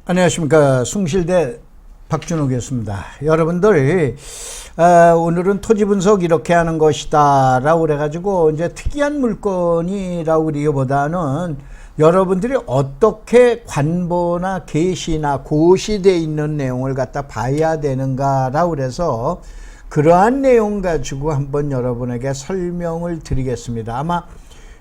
안녕하십니까. 숭실대 박준호 교수입니다. 여러분들 오늘은 토지 분석 이렇게 하는 것이다 라고 그래가지고 이제 특이한 물건이라고 그리기보다는 여러분들이 어떻게 관보나 계시나 고시되어 있는 내용을 갖다 봐야 되는가 라고 그래서 그러한 내용 가지고 한번 여러분에게 설명을 드리겠습니다. 아마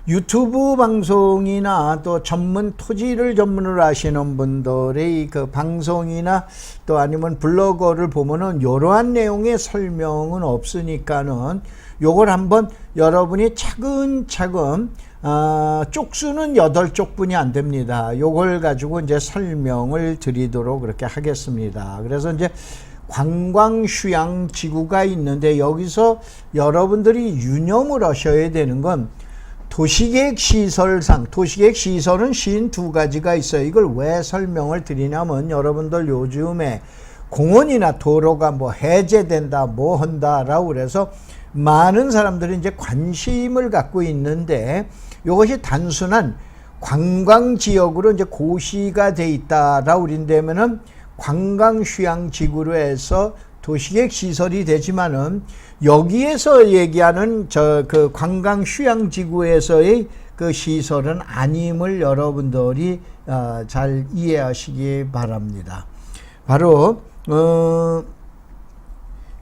유튜브 방송이나 또 전문 토지를 전문으로 하시는 분들의 그 방송이나 또 아니면 블로거를 보면은 이러한 내용의 설명은 없으니까는 요걸 한번 여러분이 차근차근 쪽수는 8쪽분이 안 됩니다. 요걸 가지고 이제 설명을 드리도록 그렇게 하겠습니다. 그래서 이제 관광휴양지구가 있는데 여기서 여러분들이 유념을 하셔야 되는 건 도시계획 시설상, 도시계획 시설은 52가지가 있어요. 이걸 왜 설명을 드리냐면 여러분들 요즘에 공원이나 도로가 뭐 해제된다, 뭐 한다라고 그래서 많은 사람들이 이제 관심을 갖고 있는데 이것이 단순한 관광지역으로 이제 고시가 돼 있다라고 그런다면은 관광휴양지구로 해서 도시계획 시설이 되지만은 여기에서 얘기하는 그 관광휴양지구에서의 그 시설은 아님을 여러분들이 잘 이해하시기 바랍니다. 바로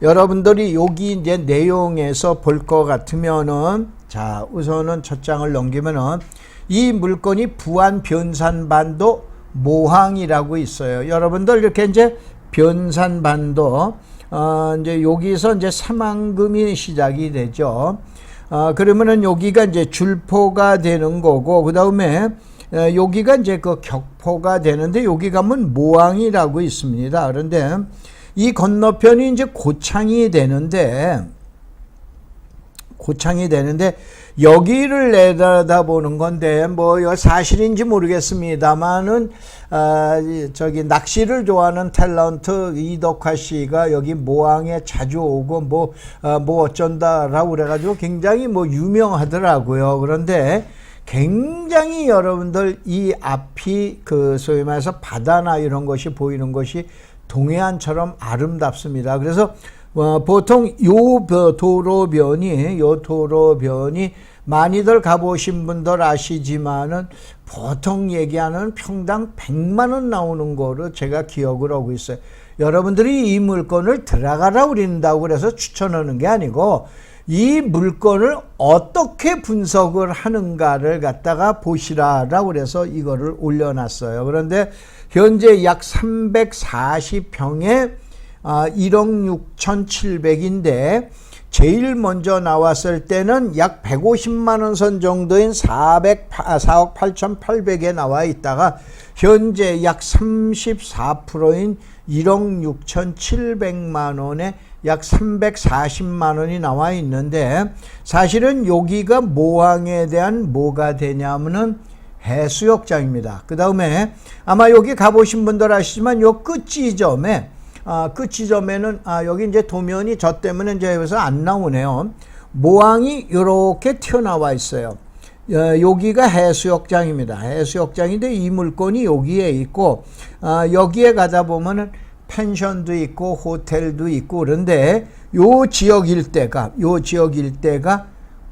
여러분들이 여기 이제 내용에서 볼 것 같으면은 자 우선은 첫 장을 넘기면은 이 물건이 부안 변산반도 모항이라고 있어요. 여러분들 이렇게 이제 변산반도 이제 여기서 이제 사망금이 시작이 되죠. 그러면은 여기가 이제 줄포가 되는 거고, 그 다음에 여기가 이제 그 격포가 되는데 여기 가면 모항이라고 있습니다. 그런데 이 건너편이 이제 고창이 되는데 여기를 내다보는 건데 뭐 사실인지 모르겠습니다만은 저기 낚시를 좋아하는 탤런트 이덕화 씨가 여기 모항에 자주 오고 뭐 어쩐다라고 그래가지고 굉장히 뭐 유명하더라고요. 그런데 굉장히 여러분들 이 앞이 그 소위 말해서 바다나 이런 것이 보이는 것이 동해안처럼 아름답습니다. 그래서 보통 요 도로변이 많이들 가보신 분들 아시지만은 보통 얘기하는 평당 100만 원 나오는 거로 제가 기억을 하고 있어요. 여러분들이 이 물건을 들어가라 그린다고 그래서 추천하는 게 아니고 이 물건을 어떻게 분석을 하는가를 갖다가 보시라라고 그래서 이거를 올려놨어요. 그런데 현재 약 340평에 1억 6,700인데 제일 먼저 나왔을 때는 약 150만 원 선 정도인 4억 8,800에 나와 있다가 현재 약 34%인 1억 6,700만 원에 약 340만 원이 나와 있는데 사실은 여기가 모항에 대한 뭐가 되냐면은 해수욕장입니다. 그 다음에 아마 여기 가보신 분들 아시지만 요 끝지점에는 여기 이제 도면이 저 때문에 이제 여기서 안 나오네요. 모항이 이렇게 튀어나와 있어요. 여기가 해수욕장입니다. 해수욕장인데 이 물건이 여기에 있고 여기에 가다 보면은 펜션도 있고 호텔도 있고 그런데 요 지역 일대가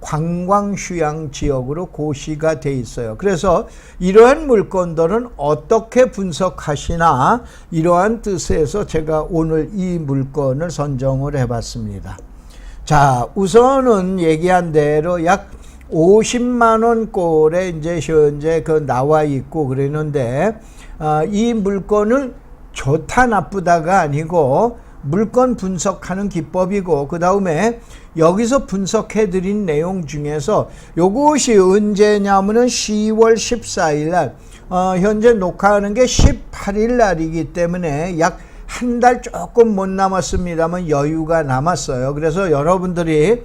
관광휴양 지역으로 고시가 돼 있어요. 그래서 이러한 물건들은 어떻게 분석하시나 이러한 뜻에서 제가 오늘 이 물건을 선정을 해봤습니다. 자, 우선은 얘기한 대로 약 50만 원 꼴에 이제 현재 그 나와 있고 그러는데 이 물건을 좋다 나쁘다가 아니고 물건 분석하는 기법이고 그 다음에 여기서 분석해 드린 내용 중에서 요것이 언제냐면은 10월 14일 날 현재 녹화하는 게 18일 날이기 때문에 약 한 달 조금 못 남았습니다만 여유가 남았어요. 그래서 여러분들이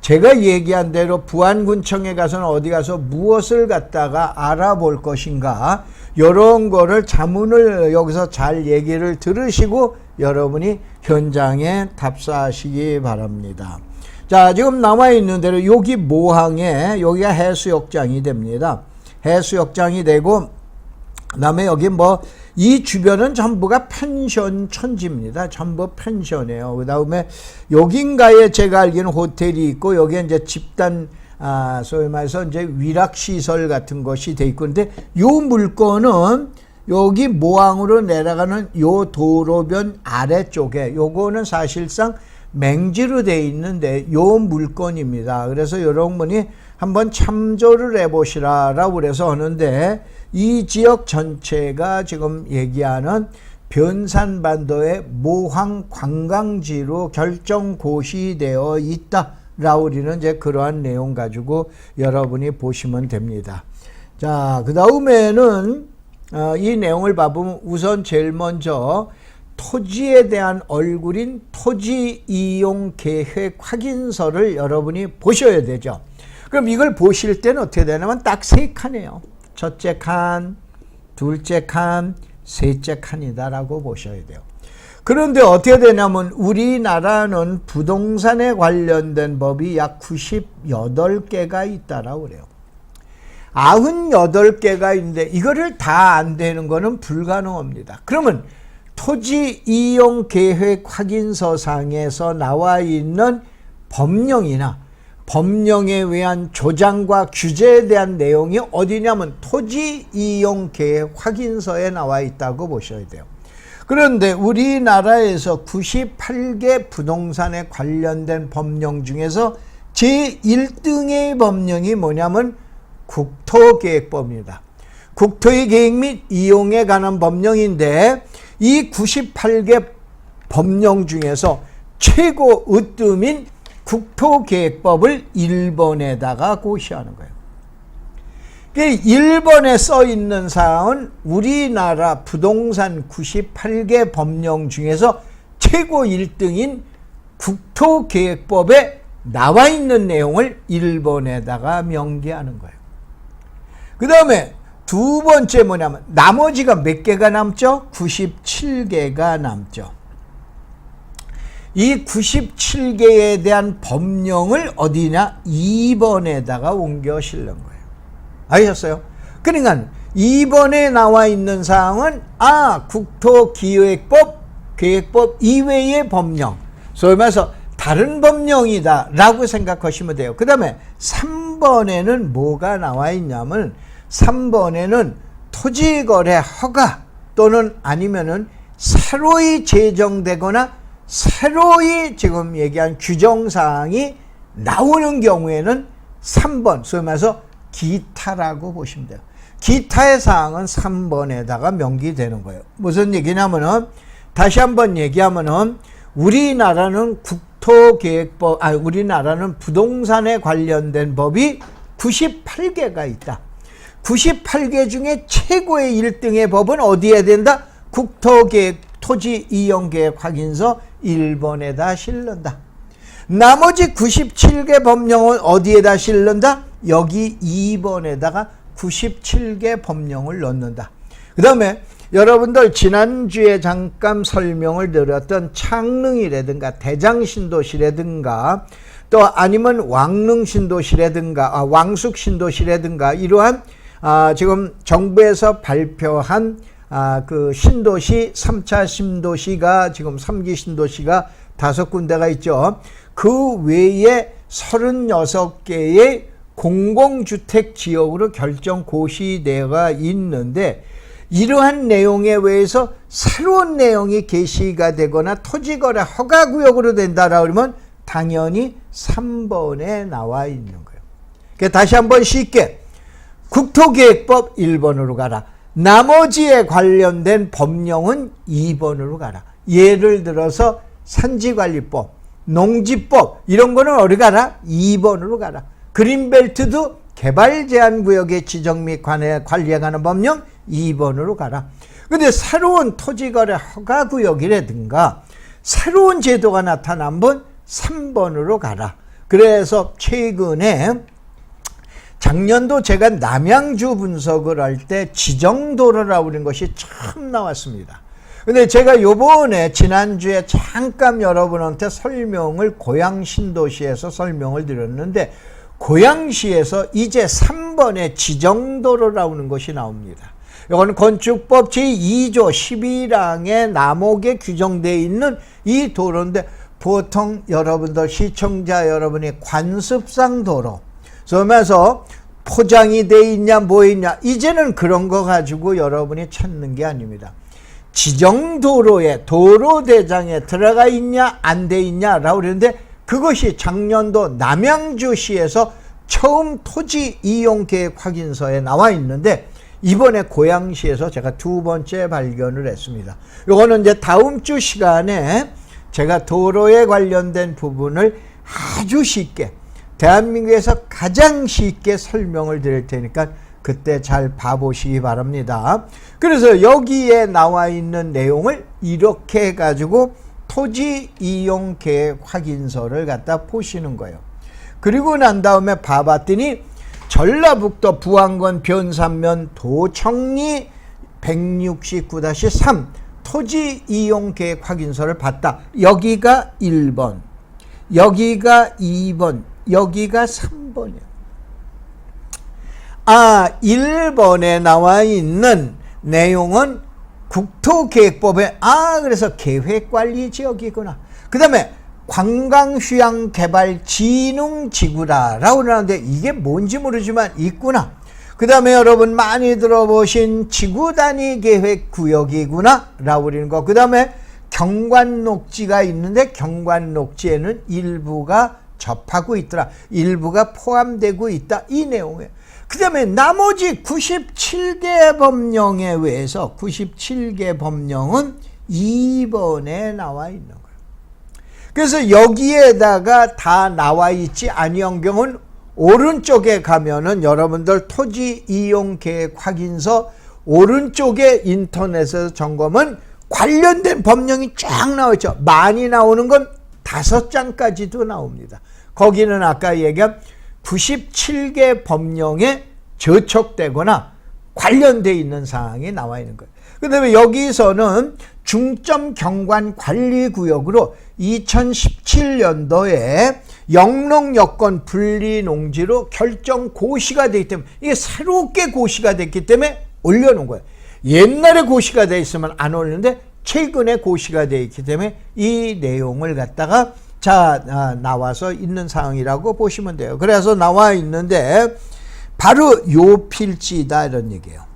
제가 얘기한 대로 부안군청에 가서는 어디 가서 무엇을 갖다가 알아볼 것인가 이런 거를 자문을 여기서 잘 얘기를 들으시고 여러분이 현장에 답사하시기 바랍니다. 자, 지금 나와 있는 대로 여기 모항에 여기가 해수욕장이 됩니다. 해수욕장이 되고 그다음에 여기 뭐 이 주변은 전부가 펜션 천지입니다. 전부 펜션이에요. 그다음에 여긴가에 제가 알기는 호텔이 있고 여기에 이제 집단 소위 말해서 이제 위락 시설 같은 것이 돼 있고, 근데 요 물건은 여기 모항으로 내려가는 요 도로변 아래쪽에 요거는 사실상 맹지로 돼 있는데 요 물건입니다. 그래서 여러분이 한번 참조를 해보시라라고 그래서 하는데, 이 지역 전체가 지금 얘기하는 변산반도의 모항 관광지로 결정고시되어 있다라고 우리는 이제 그러한 내용 가지고 여러분이 보시면 됩니다. 자, 그 다음에는 이 내용을 봐보면 우선 제일 먼저 토지에 대한 얼굴인 토지 이용 계획 확인서를 여러분이 보셔야 되죠. 그럼 이걸 보실 때는 어떻게 되냐면 딱 세 칸이에요. 첫째 칸, 둘째 칸, 셋째 칸이다라고 보셔야 돼요. 그런데 어떻게 되냐면 우리나라는 부동산에 관련된 법이 약 98개가 있다라고 그래요. 98개가 있는데 이거를 다 안 되는 거는 불가능합니다. 그러면 토지 이용 계획 확인서상에서 나와 있는 법령이나 법령에 의한 조장과 규제에 대한 내용이 어디냐면 토지 이용 계획 확인서에 나와 있다고 보셔야 돼요. 그런데 우리나라에서 98개 부동산에 관련된 법령 중에서 제1등의 법령이 뭐냐면 국토계획법입니다. 국토의 계획 및 이용에 관한 법령인데, 이 98개 법령 중에서 최고 으뜸인 국토계획법을 1번에다가 고시하는 거예요. 1번에 써 있는 사항은 우리나라 부동산 98개 법령 중에서 최고 1등인 국토계획법에 나와 있는 내용을 1번에다가 명기하는 거예요. 그 다음에 두 번째 뭐냐면 나머지가 몇 개가 남죠? 97개가 남죠. 이 97개에 대한 법령을 어디냐? 2번에다가 옮겨 실는 거예요. 아셨어요? 그러니까 2번에 나와 있는 사항은 국토기획법, 계획법 이외의 법령, 소위 말해서 다른 법령이다 라고 생각하시면 돼요. 그 다음에 3번에는 뭐가 나와 있냐면 3번에는 토지거래 허가 또는 아니면은 새로이 제정되거나 새로이 지금 얘기한 규정사항이 나오는 경우에는 3번, 소위 말해서 기타라고 보시면 돼요. 기타의 사항은 3번에다가 명기되는 거예요. 무슨 얘기냐면은, 다시 한번 얘기하면은, 우리나라는 국토계획법, 우리나라는 부동산에 관련된 법이 98개가 있다. 98개 중에 최고의 1등의 법은 어디에 된다? 국토계획, 토지 이용계획 확인서 1번에다 실른다. 나머지 97개 법령은 어디에다 실른다? 여기 2번에다가 97개 법령을 넣는다. 그 다음에 여러분들 지난주에 잠깐 설명을 드렸던 창릉이라든가 대장신도시라든가 또 아니면 왕릉신도시라든가 왕숙신도시라든가 이러한 지금 정부에서 발표한 그 신도시 3차 신도시가 지금 3기 신도시가 5군데가 있죠. 그 외에 36개의 공공주택 지역으로 결정 고시되어 있는데, 이러한 내용에 의해서 새로운 내용이 게시가 되거나 토지거래 허가구역으로 된다라 그러면 당연히 3번에 나와 있는 거예요. 그러니까 다시 한번 쉽게 국토계획법 1번으로 가라. 나머지에 관련된 법령은 2번으로 가라. 예를 들어서 산지관리법, 농지법 이런 거는 어디 가라? 2번으로 가라. 그린벨트도 개발제한구역의 지정 및 관리에 관한 법령 2번으로 가라. 근데 새로운 토지거래 허가구역이라든가 새로운 제도가 나타나면 3번으로 가라. 그래서 최근에 작년도 제가 남양주 분석을 할 때 지정도로라고 하는 것이 처음 나왔습니다. 근데 제가 요번에 지난주에 잠깐 여러분한테 설명을 고양신도시에서 설명을 드렸는데, 고양시에서 이제 3번에 지정도로라고 하는 것이 나옵니다. 이거는 건축법 제2조 12항의 남목에 규정되어 있는 이 도로인데 보통 여러분들 시청자 여러분이 관습상 도로 그러면서 포장이 돼 있냐 뭐 있냐 이제는 그런 거 가지고 여러분이 찾는 게 아닙니다. 지정도로에 도로대장에 들어가 있냐 안 돼 있냐라고 그러는데 그것이 작년도 남양주시에서 처음 토지 이용 계획 확인서에 나와 있는데 이번에 고양시에서 제가 두 번째 발견을 했습니다. 이거는 이제 다음 주 시간에 제가 도로에 관련된 부분을 아주 쉽게 대한민국에서 가장 쉽게 설명을 드릴 테니까 그때 잘 봐보시기 바랍니다. 그래서 여기에 나와 있는 내용을 이렇게 해가지고 토지 이용 계획 확인서를 갖다 보시는 거예요. 그리고 난 다음에 봐봤더니 전라북도 부안군 변산면 도청리 169-3 토지 이용 계획 확인서를 봤다. 여기가 1번, 여기가 2번, 여기가 3번이에요. 1번에 나와 있는 내용은 국토계획법에 그래서 계획관리지역이구나. 그 다음에 관광휴양개발진흥지구다라고 그러는데 이게 뭔지 모르지만 있구나. 그 다음에 여러분 많이 들어보신 지구단위계획구역이구나 라고 그러는 거. 그 다음에 경관녹지가 있는데 경관녹지에는 일부가 접하고 있더라. 일부가 포함되고 있다. 이 내용이에요. 그 다음에 나머지 97개 법령에 의해서 97개 법령은 2번에 나와 있는 거예요. 그래서 여기에다가 다 나와 있지 아니한 경우는 오른쪽에 가면은 여러분들 토지 이용 계획 확인서 오른쪽에 인터넷에서 점검은 관련된 법령이 쫙 나와 있죠. 많이 나오는 건 5장까지도 나옵니다. 거기는 아까 얘기한 97개 법령에 저촉되거나 관련되어 있는 사항이 나와 있는 거예요. 그 다음에 여기서는 중점 경관 관리구역으로 2017년도에 영농 여건 분리 농지로 결정 고시가 되기 때문에 이게 새롭게 고시가 됐기 때문에 올려놓은 거예요. 옛날에 고시가 돼 있으면 안 올리는데 최근에 고시가 돼 있기 때문에 이 내용을 갖다가 나와서 있는 사항이라고 보시면 돼요. 그래서 나와 있는데 바로 요 필지다 이런 얘기예요.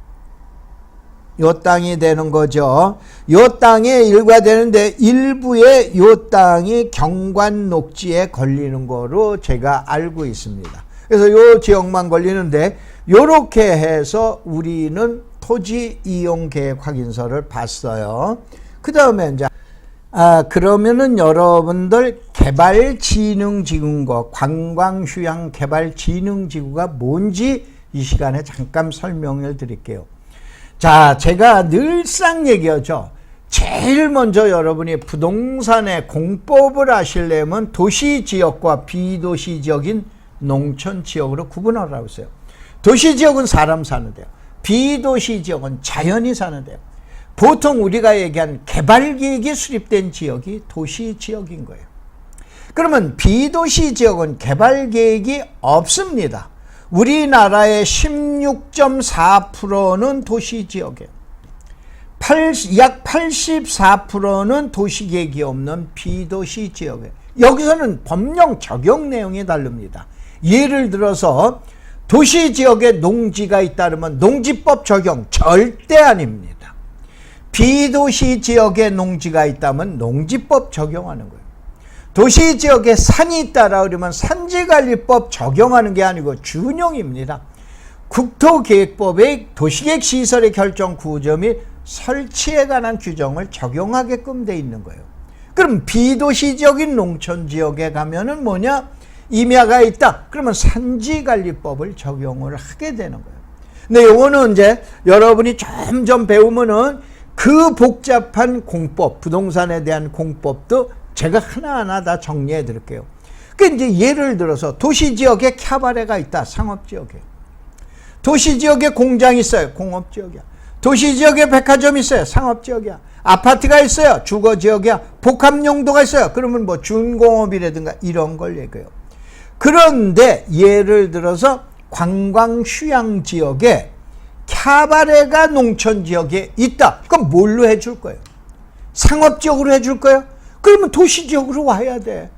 요 땅이 되는 거죠. 요 땅에 일과되는데 일부의 요 땅이 경관녹지에 걸리는 거로 제가 알고 있습니다. 그래서 요 지역만 걸리는데 요렇게 해서 우리는 토지 이용 계획 확인서를 봤어요. 그 다음에 이제 그러면은 여러분들 개발진흥지구인 관광휴양개발진흥지구가 뭔지 이 시간에 잠깐 설명을 드릴게요. 자, 제가 늘상 얘기하죠. 제일 먼저 여러분이 부동산의 공법을 하시려면 도시지역과 비도시지역인 농촌지역으로 구분하라고 했어요. 도시지역은 사람 사는 데요. 비도시지역은 자연이 사는 데요. 보통 우리가 얘기한 개발계획이 수립된 지역이 도시지역인 거예요. 그러면 비도시지역은 개발계획이 없습니다. 우리나라의 16.4%는 도시지역이에요. 약 84%는 도시계획이 없는 비도시지역이에요. 여기서는 법령 적용 내용이 다릅니다. 예를 들어서 도시지역에 농지가 있다면 농지법 적용 절대 아닙니다. 비도시지역에 농지가 있다면 농지법 적용하는 거예요. 도시지역에 산이 있다라 그러면 산지관리법 적용하는 게 아니고 준용입니다. 국토계획법의 도시계획시설의 결정 구조 및 설치에 관한 규정을 적용하게끔 돼 있는 거예요. 그럼 비도시적인 농촌지역에 가면은 뭐냐? 임야가 있다. 그러면 산지관리법을 적용을 하게 되는 거예요. 근데 요거는 이제 여러분이 점점 배우면은 그 복잡한 공법, 부동산에 대한 공법도 제가 하나하나 다 정리해 드릴게요. 그러니까 이제 예를 들어서 도시지역에 캬바레가 있다. 상업지역에. 도시지역에 공장이 있어요. 공업지역이야. 도시지역에 백화점이 있어요. 상업지역이야. 아파트가 있어요. 주거지역이야. 복합용도가 있어요. 그러면 뭐 준공업이라든가 이런 걸 얘기해요. 그런데 예를 들어서 관광휴양지역에 캬바레가 농촌 지역에 있다. 그럼 뭘로 해줄 거예요? 상업지역으로 해줄 거예요? 그러면 도시지역으로 와야 돼.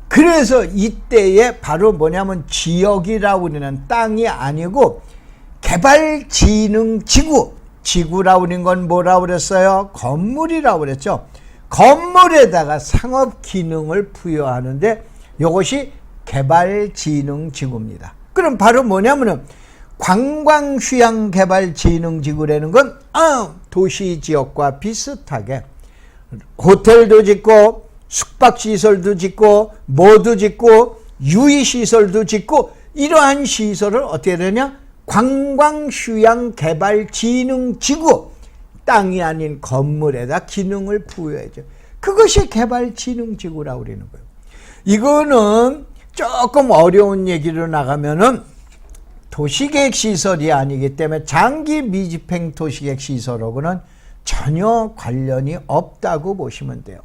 그래서 이때에 바로 뭐냐면 지역이라고 하는 땅이 아니고 개발진흥지구, 지구라고 하는 건 뭐라고 그랬어요? 건물이라고 그랬죠. 건물에다가 상업 기능을 부여하는데 이것이 개발진흥지구입니다. 그럼 바로 뭐냐면은 관광휴양개발진흥지구라는 건 도시지역과 비슷하게 호텔도 짓고 숙박시설도 짓고 뭐도 짓고 유의시설도 짓고 이러한 시설을 어떻게 되냐? 관광휴양개발진흥지구, 땅이 아닌 건물에다 기능을 부여해줘. 그것이 개발진흥지구라고 그러는 거예요. 이거는 조금 어려운 얘기로 나가면은 도시계획시설이 아니기 때문에 장기 미집행 도시계획시설하고는 전혀 관련이 없다고 보시면 돼요.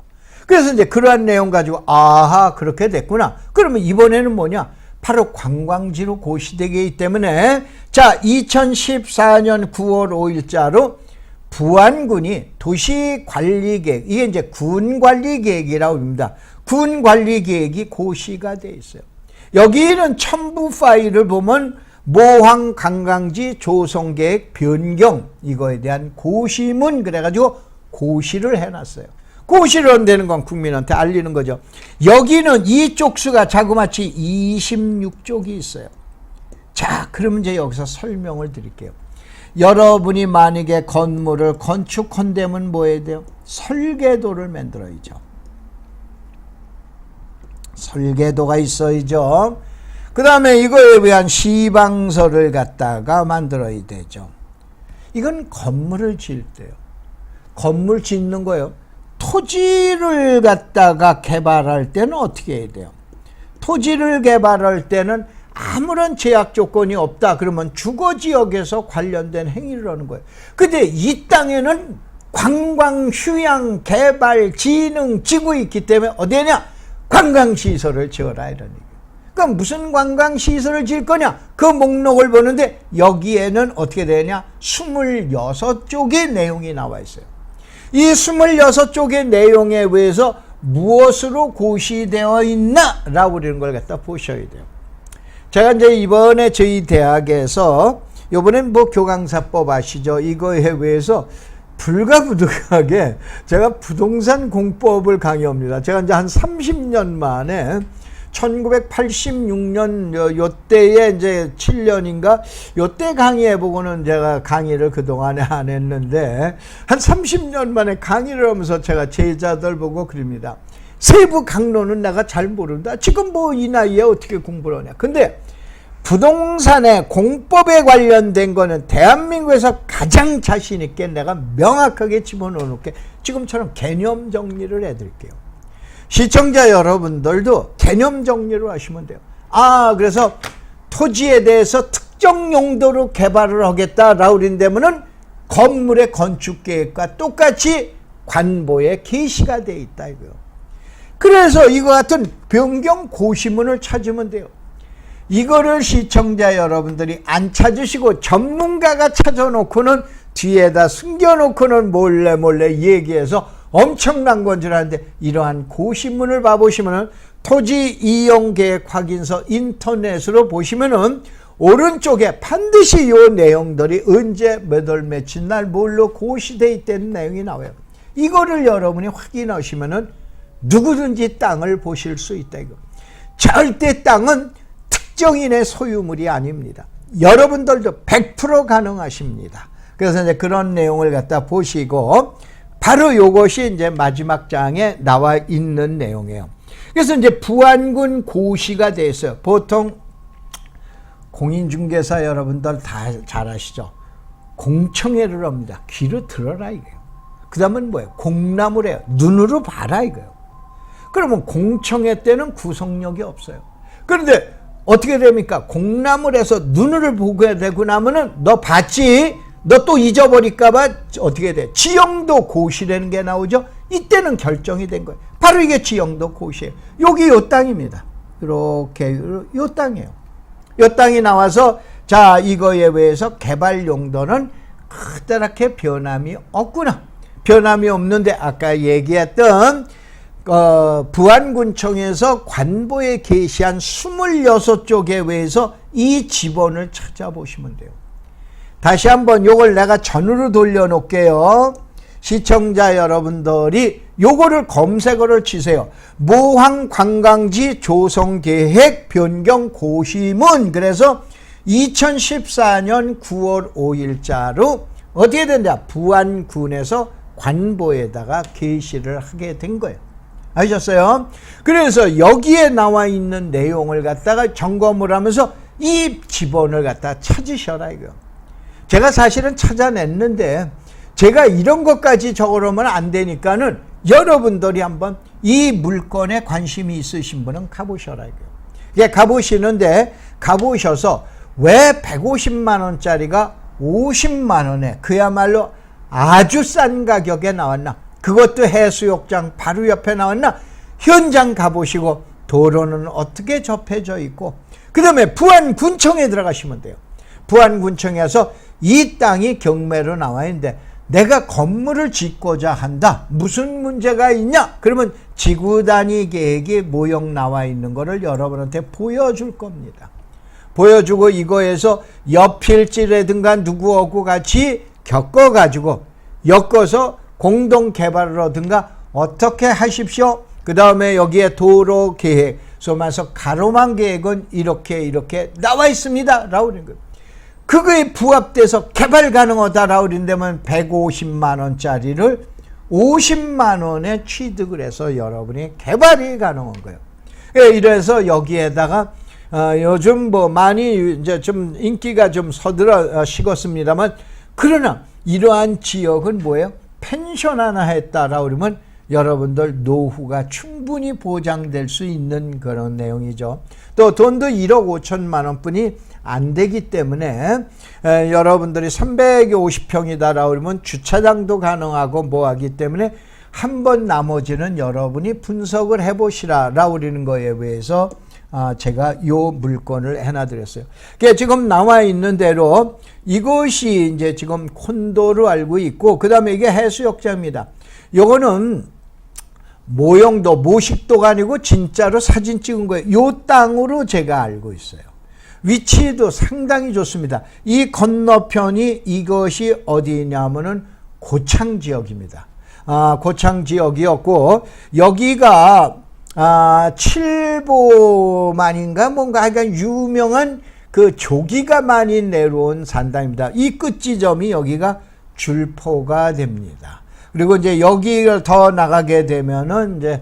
그래서 이제 그러한 내용 가지고 아하 그렇게 됐구나. 그러면 이번에는 뭐냐? 바로 관광지로 고시되기 때문에 자 2014년 9월 5일자로 부안군이 도시관리계획, 이게 이제 군관리계획이라고 합니다. 군관리계획이 고시가 돼 있어요. 여기는 첨부 파일을 보면 모항 관광지 조성계획 변경, 이거에 대한 고시문 그래가지고 고시를 해놨어를 고시를 한다는 건 국민한테 알리는 거죠. 여기는 이쪽 수가 자그마치 26쪽이 있어요. 자, 그러면 이제 여기서 설명을 드릴게요. 여러분이 만약에 건물을 건축한다면 뭐 해야 돼요? 설계도를 만들어야죠. 설계도가 있어야죠. 그 다음에 이거에 의한 시방서를 갖다가 만들어야 되죠. 이건 건물을 지을 때요. 건물 짓는 거예요. 토지를 갖다가 개발할 때는 어떻게 해야 돼요? 토지를 개발할 때는 아무런 제약 조건이 없다. 그러면 주거지역에서 관련된 행위를 하는 거예요. 근데 이 땅에는 관광, 휴양, 개발, 진흥, 지구 있기 때문에 어디냐? 관광시설을 지어라 이런 얘기예요. 그럼 무슨 관광시설을 지을 거냐? 그 목록을 보는데 여기에는 어떻게 되냐? 26쪽의 내용이 나와 있어요. 이 26쪽의 내용에 의해서 무엇으로 고시되어 있나? 라고 그러는 걸 갖다 보셔야 돼요. 제가 이제 이번에 저희 대학에서 이번엔 뭐 교강사법 아시죠? 이거에 의해서 불가부득하게 제가 부동산 공법을 강의합니다. 제가 이제 한 30년 만에 1986년 요때에 이제 7년인가 요때 강의해보고는 제가 강의를 그동안에 안 했는데 한 30년 만에 강의를 하면서 제가 제자들 보고 그럽니다. 세부 강론은 내가 잘 모른다. 지금 뭐 이 나이에 어떻게 공부를 하냐. 근데 부동산의 공법에 관련된 거는 대한민국에서 가장 자신 있게 내가 명확하게 집어넣어 놓게 지금처럼 개념 정리를 해드릴게요. 시청자 여러분들도 개념 정리를 하시면 돼요. 그래서 토지에 대해서 특정 용도로 개발을 하겠다라고 그런다면은 건물의 건축계획과 똑같이 관보에 게시가 되어 있다 이거요. 그래서 이거 같은 변경 고시문을 찾으면 돼요. 이거를 시청자 여러분들이 안 찾으시고 전문가가 찾아놓고는 뒤에다 숨겨놓고는 몰래 얘기해서 엄청난 건 줄 아는데 이러한 고시문을 봐보시면은 토지 이용계획 확인서 인터넷으로 보시면은 오른쪽에 반드시 이 내용들이 언제 몇 월 며칠 날 뭘로 고시되어 있다는 내용이 나와요. 이거를 여러분이 확인하시면은 누구든지 땅을 보실 수 있다 이거. 절대 땅은 특정인의 소유물이 아닙니다. 여러분들도 100% 가능하십니다. 그래서 이제 그런 내용을 갖다 보시고 바로 이것이 이제 마지막 장에 나와 있는 내용이에요. 그래서 이제 부안군 고시가 됐어요. 보통 공인중개사 여러분들 다 잘 아시죠? 공청회를 합니다. 귀로 들어라 이거예요. 그 다음은 뭐예요? 공람을 해요. 눈으로 봐라 이거예요. 그러면 공청회 때는 구속력이 없어요. 그런데 어떻게 됩니까? 공람을 해서 눈을 보게 되고 나면은 너 봤지? 너 또 잊어버릴까봐 어떻게 돼? 지형도 고시라는 게 나오죠? 이때는 결정이 된 거예요. 바로 이게 지형도 고시예요. 여기 요 땅입니다. 이렇게 요 땅이에요. 요 땅이 나와서 자, 이거에 의해서 개발 용도는 크다랗게 변함이 없구나. 변함이 없는데 아까 얘기했던 부안군청에서 관보에 게시한 26쪽에 의해서 이 지번을 찾아보시면 돼요. 다시 한번 요걸 내가 전으로 돌려놓을게요. 시청자 여러분들이 요거를 검색어를 치세요. 모항관광지 조성계획 변경 고시문. 그래서 2014년 9월 5일자로 어떻게 된다? 부안군에서 관보에다가 게시를 하게 된 거예요. 아셨어요? 그래서 여기에 나와 있는 내용을 갖다가 점검을 하면서 이 지번을 갖다 찾으셔라 이거. 제가 사실은 찾아냈는데 제가 이런 것까지 적으려면 안 되니까는 여러분들이 한번 이 물건에 관심이 있으신 분은 가보셔라 이거. 예, 가보시는데 가보셔서 왜 150만 원짜리가 50만 원에 그야말로 아주 싼 가격에 나왔나? 그것도 해수욕장 바로 옆에 나왔나? 현장 가보시고 도로는 어떻게 접해져 있고 그 다음에 부안군청에 들어가시면 돼요. 부안군청에서 이 땅이 경매로 나와 있는데 내가 건물을 짓고자 한다. 무슨 문제가 있냐? 그러면 지구단위 계획이 모형 나와 있는 거를 여러분한테 보여줄 겁니다. 보여주고 이거에서 옆필지라든가 누구하고 같이 겪어가지고 엮어서 공동개발이라든가 어떻게 하십시오. 그 다음에 여기에 도로계획, 소마서 가로망 계획은 이렇게 나와 있습니다. 라고 그러는 거예요. 그거에 부합돼서 개발 가능하다라고 그런다면 150만 원짜리를 50만 원에 취득을 해서 여러분이 개발이 가능한 거예요. 이래서 여기에다가 요즘 뭐 많이 이제 좀 인기가 좀 서들어 식었습니다만 그러나 이러한 지역은 뭐예요? 펜션 하나 했다라고 그러면 여러분들 노후가 충분히 보장될 수 있는 그런 내용이죠. 또 돈도 1억 5천만 원뿐이 안 되기 때문에 여러분들이 350평이다라고 그러면 주차장도 가능하고 뭐 하기 때문에 한번 나머지는 여러분이 분석을 해보시라라고 그러는 거에 의해서 제가 요 물건을 해놔드렸어요. 지금 나와 있는 대로 이것이 이제 지금 콘도로 알고 있고, 그 다음에 이게 해수욕장입니다. 요거는 모형도, 모식도가 아니고 진짜로 사진 찍은 거예요. 요 땅으로 제가 알고 있어요. 위치도 상당히 좋습니다. 이 건너편이 이것이 어디냐면은 고창 지역입니다. 고창 지역이었고, 여기가 칠보만인가 뭔가 하여간 유명한 그 조기가 많이 내려온 산당입니다. 이 끝지점이 여기가 줄포가 됩니다. 그리고 이제 여기를 더 나가게 되면은 이제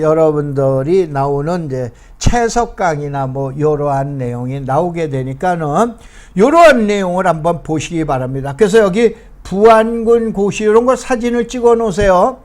여러분들이 나오는 이제 채석강이나 뭐 이러한 내용이 나오게 되니까는 이러한 내용을 한번 보시기 바랍니다. 그래서 여기 부안군 고시 이런 거 사진을 찍어 놓으세요.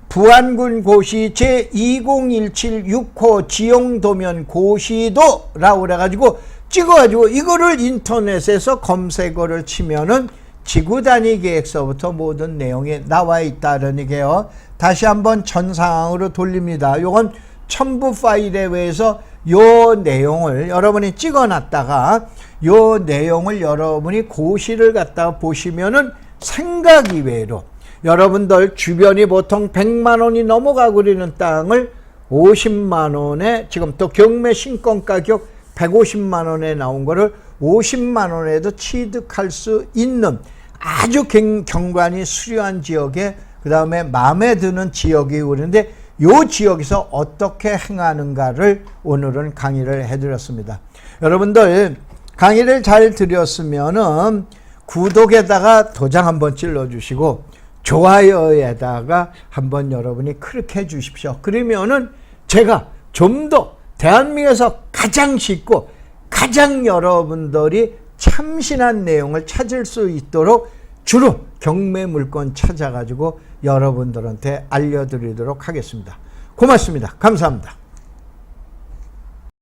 부안군 고시 제2017 6호 지형도면 고시도라고 그래가지고 찍어가지고 이거를 인터넷에서 검색어를 치면은 지구단위 계획서부터 모든 내용이 나와 있다는 얘기예요. 다시 한번 전 상황으로 돌립니다. 요건 첨부 파일에 의해서 요 내용을 여러분이 찍어놨다가 요 내용을 여러분이 고시를 갖다가 보시면은 생각 이외로 여러분들 주변이 보통 100만 원이 넘어가고 그러는 땅을 50만 원에 지금 또 경매 신권 가격 150만 원에 나온 거를 50만 원에도 취득할 수 있는 아주 경관이 수려한 지역에 그 다음에 마음에 드는 지역이 오는데 이 지역에서 어떻게 행하는가를 오늘은 강의를 해드렸습니다. 여러분들 강의를 잘 들었으면은 구독에다가 도장 한번 찔러주시고 좋아요에다가 한번 여러분이 클릭해 주십시오. 그러면은 제가 좀 더 대한민국에서 가장 쉽고 가장 여러분들이 참신한 내용을 찾을 수 있도록 주로 경매 물건 찾아가지고 여러분들한테 알려드리도록 하겠습니다. 고맙습니다. 감사합니다.